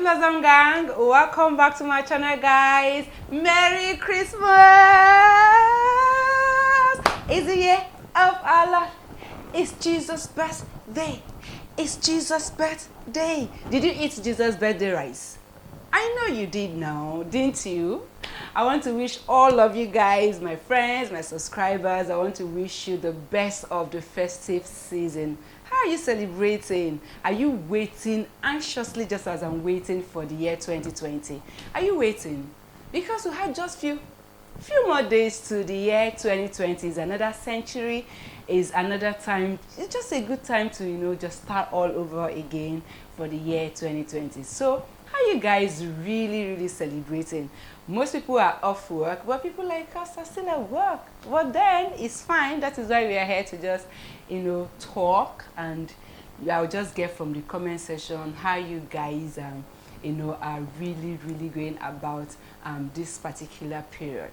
Blossom Gang, welcome back to my channel, guys. Merry Christmas! It's the year of our Lord. It's Jesus' birthday. It's Jesus' birthday. Did you eat Jesus' birthday rice? I know you did now, didn't you? I want to wish all of you guys, my friends, my subscribers, I want to wish you the best of the festive season. How are you celebrating? Are you waiting anxiously just as I'm waiting for the year 2020? Are you waiting? Because we have just few more days to the year 2020. Is another century, is another time. It's just a good time to, just start all over again for the year 2020. So how are you guys really celebrating? Most people are off work, but people like us are still at work. But then it's fine. That is why we are here to just, talk, and I'll just get from the comment section how you guys, are really going about this particular period.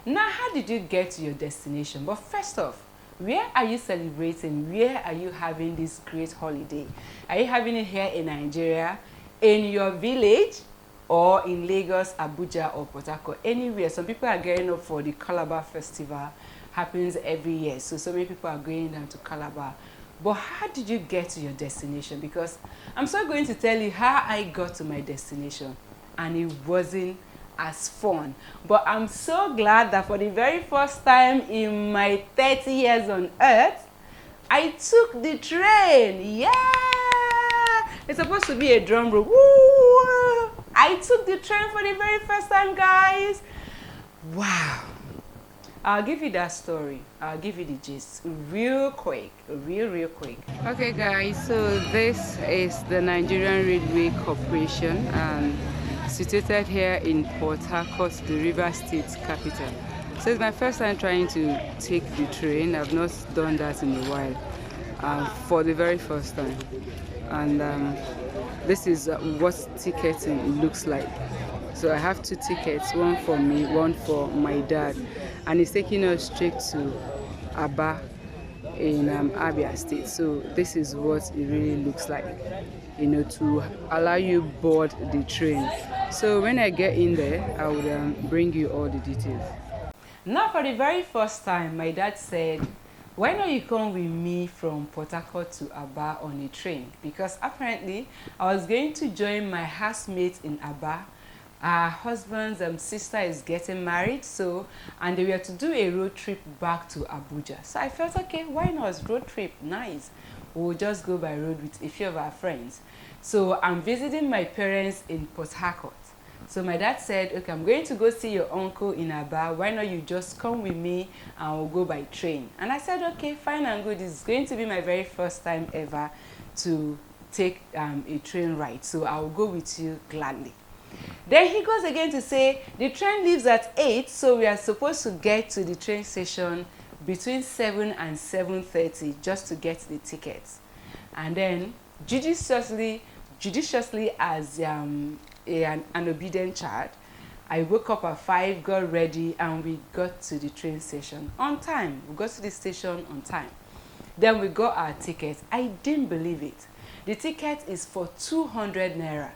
Now, how did you get to your destination? But first off, where are you celebrating? Where are you having this great holiday? Are you having it here in Nigeria, in your village, or in Lagos, Abuja, or Port Harcourt? Anywhere. Some people are getting up for the Calabar Festival. Happens every year, so many people are going down to Calabar. But how did you get to your destination? Because I'm so going to tell you how I got to my destination, and it wasn't as fun. But I'm so glad that for the very first time in my 30 years on earth, I took the train. Yeah, it's supposed to be a drum roll. Woo! I took the train for the very first time, guys. Wow. I'll give you that story. I'll give you the gist real quick. Real quick. Okay, guys, so this is the Nigerian Railway Corporation, situated here in Port Harcourt, the River State capital. So it's my first time trying to take the train. I've not done that in a while, for the very first time. And this is what ticketing looks like. So I have two tickets, one for me, one for my dad, and it's taking us straight to Aba in Abia State. So this is what it really looks like, to allow you board the train. So when I get in there, I will bring you all the details. Now, for the very first time, my dad said, why not you come with me from Port Harcourt to Aba on a train? Because apparently I was going to join my housemate in Aba. Our husband's sister is getting married, and they were to do a road trip back to Abuja. So I felt, okay, why not? Road trip, nice. We'll just go by road with a few of our friends. So I'm visiting my parents in Port Harcourt. So my dad said, okay, I'm going to go see your uncle in Aba. Why not you just come with me and we'll go by train? And I said, okay, fine and good. It's going to be my very first time ever to take a train ride. So I'll go with you gladly. Then he goes again to say, the train leaves at 8, so we are supposed to get to the train station between 7 and 7:30 just to get the tickets. And then, judiciously as an obedient child, I woke up at 5, got ready, and we got to the train station on time. We got to the station on time. Then we got our tickets. I didn't believe it. The ticket is for 200 naira.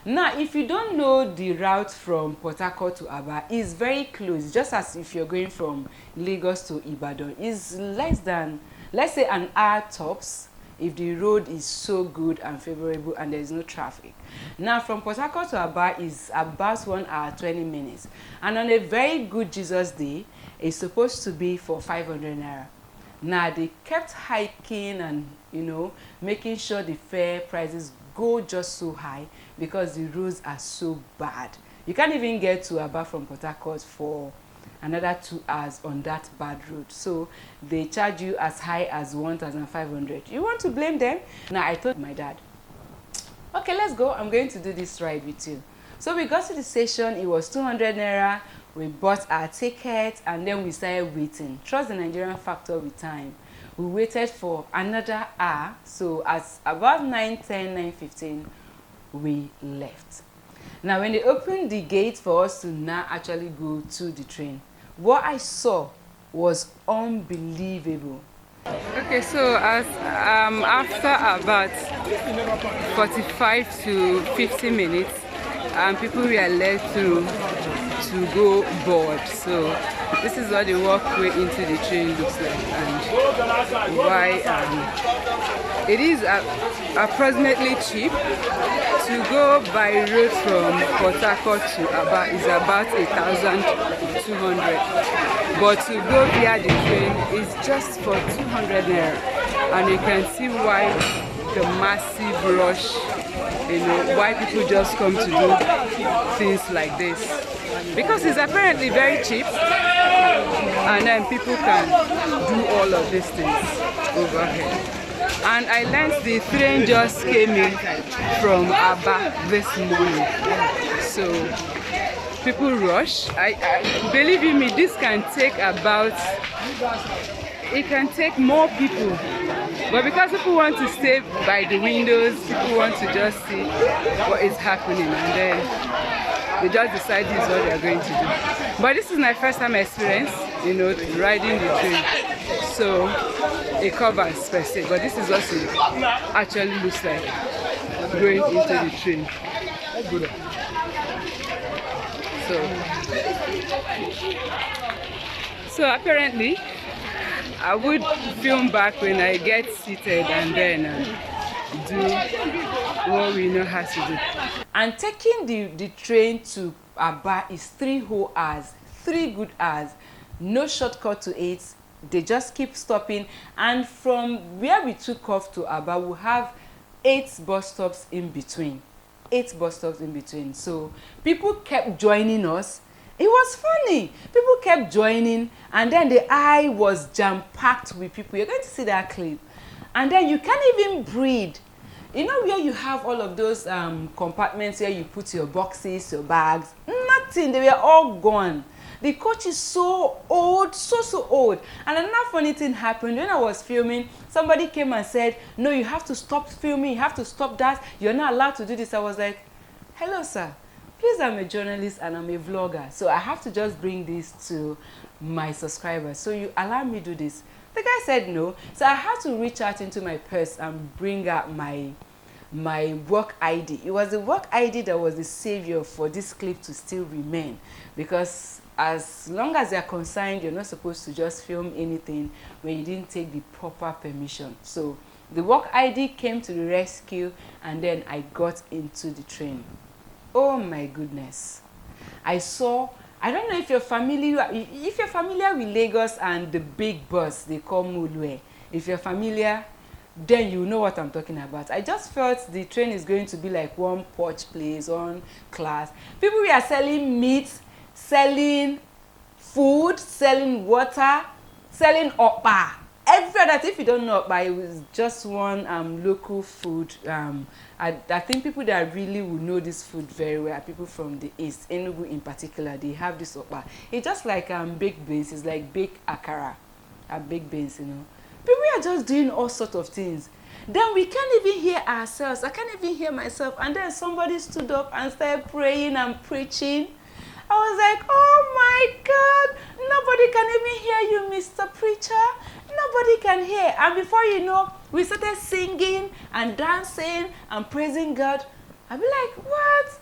Now, if you don't know the route from Port Harcourt to Aba, it's very close, just as if you're going from Lagos to Ibadan. It's less than, let's say, an hour tops, if the road is so good and favorable and there's no traffic. Now, from Port Harcourt to Aba is about 1 hour 20 minutes. And on a very good Jesus day, it's supposed to be for 500 naira. Now, they kept hiking and, making sure the fare prices go just so high because the roads are so bad. You can't even get to Aba from Port Harcourt for another 2 hours on that bad road. So they charge you as high as 1,500. You want to blame them? Now, I told my dad, okay, let's go. I'm going to do this ride with you. So we got to the station. It was 200 naira. We bought our ticket, and then we started waiting. Trust the Nigerian factor with time. We waited for another hour. So at about 9:10, 9:15, we left. Now, when they opened the gate for us to now actually go to the train, what I saw was unbelievable. Okay, so as after about 45 to 50 minutes, and people were led through to go board. So this is what the walkway into the train looks like, and why it is approximately cheap to go by road from Port Harcourt to Aba is about 1,200, but to go via the train is just for 200 naira, and you can see why the massive rush, you know, why people just come to do things like this, because it's apparently very cheap, and then people can do all of these things over here. And I learned the train just came in from Aba this morning, so people rush. I believe in me, this can take about, it can take more people, but because people want to stay by the windows, people want to just see what is happening, and then they just decide this is what they are going to do. But this is my first time experience, you know, riding the train, so it covers per se, but this is what it actually looks like going into the train. So apparently I would film back when I get seated and then do what we know how to do. And taking the train to Aba is 3 whole hours, 3 good hours, no shortcut to it. They just keep stopping, and from where we took off to Aba, we have 8 bus stops in between. 8 bus stops in between. So people kept joining us. It was funny. People kept joining, and then the eye was jam-packed with people. You're going to see that clip. And then you can't even breathe. You know where you have all of those compartments where you put your boxes, your bags? Nothing. They were all gone. The coach is so old, so old. And another funny thing happened when I was filming. Somebody came and said, no, you have to stop filming. You have to stop that. You're not allowed to do this. I was like, hello, sir. Please, I'm a journalist and I'm a vlogger. So I have to just bring this to my subscribers. So you allow me to do this. The guy said no. So I had to reach out into my purse and bring out my work ID. It was the work ID that was the savior for this clip to still remain, because as long as you're concerned, you're not supposed to just film anything when you didn't take the proper permission. So the work ID came to the rescue, and then I got into the train. Oh my goodness. I don't know if you're familiar with Lagos and the big bus they call Mulwe. If you're familiar, then you know what I'm talking about. I just felt the train is going to be like one porch place, one class. People were selling meat, selling food, selling water, selling okpa. Every other, if you don't know okpa, it was just one local food. I think people that really will know this food very well are people from the east, Enugu in particular. They have this okpa. It's just like baked beans. It's like baked akara, baked beans, you know. People are just doing all sorts of things. Then we can't even hear ourselves. I can't even hear myself. And then somebody stood up and started praying and preaching. I was like, oh my God, nobody can even hear you, Mr. Preacher. Nobody can hear. And before you know, we started singing and dancing and praising God. I'd be like, what?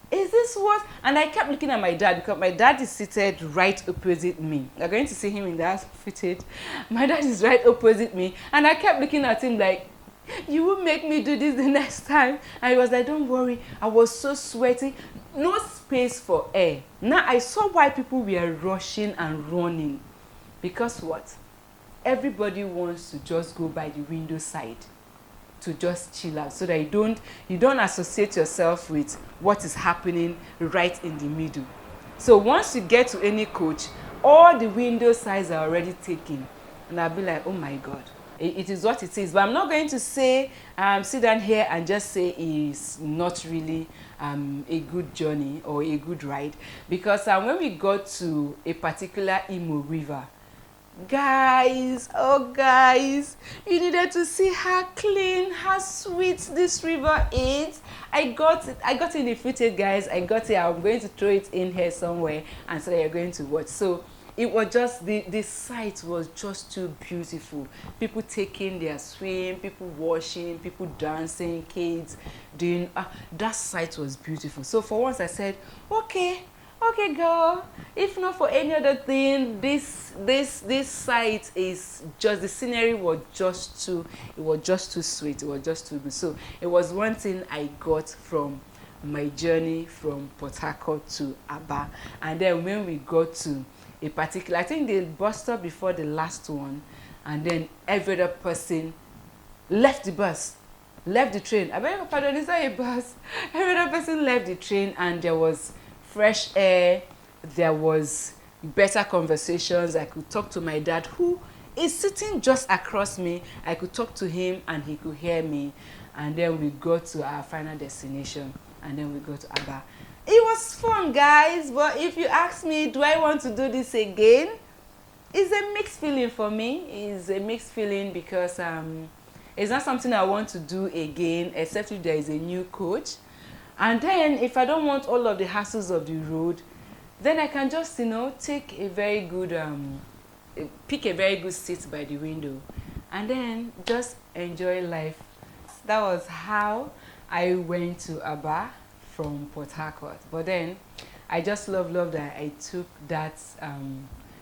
Is this what? And I kept looking at my dad, because my dad is seated right opposite me. You're going to see him in that footage. My dad is right opposite me. And I kept looking at him like, you will make me do this the next time. And he was like, don't worry. I was so sweaty. No space for air. Now I saw why people were rushing and running. Because what? Everybody wants to just go by the window side to just chill out, so that you don't associate yourself with what is happening right in the middle. So once you get to any coach, all the window sides are already taken. And I'll be like, oh my God. It is what it is. But I'm not going to say, sit down here and just say it's not really a good journey or a good ride. Because when we got to a particular Imo River, guys, oh guys, you needed to see how clean, how sweet this river is. I got in the footage, guys. I got it. I'm going to throw it in here somewhere, and so you're going to watch. So it was just the sight was just too beautiful. People taking their swim, people washing, people dancing, kids doing that sight was beautiful. So for once I said, okay, girl, if not for any other thing, this site is just, the scenery was just too, it was just too sweet, it was just too good. So it was one thing I got from my journey from Port Harcourt to Aba. And then when we got to a particular, I think the bus stop before the last one, and then every other person left the bus, left the train. I beg your pardon, is that a bus? Every other person left the train, and there was fresh air, there was better conversations. I could talk to my dad, who is sitting just across me. I could talk to him and he could hear me. And then we got to our final destination, and then we go to Aba. It was fun, guys, but if you ask me, do I want to do this again? It's a mixed feeling for me. It's a mixed feeling because it's not something I want to do again, except if there is a new coach. And then if I don't want all of the hassles of the road, then I can just, take a very good, pick a very good seat by the window, and then just enjoy life. That was how I went to Aba from Port Harcourt. But then I just love that I took that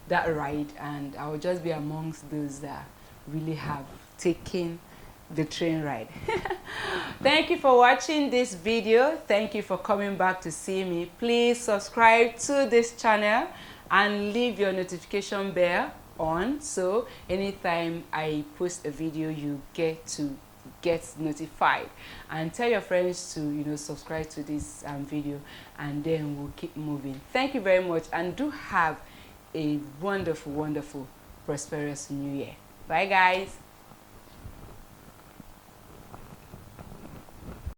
that ride, and I will just be amongst those that really have taken the train ride. Thank you for watching this video. Thank you for coming back to see me. Please subscribe to this channel and leave your notification bell on, so anytime I post a video you get notified. And tell your friends to subscribe to this video, and then we'll keep moving. Thank you very much, and do have a wonderful prosperous new year. Bye guys.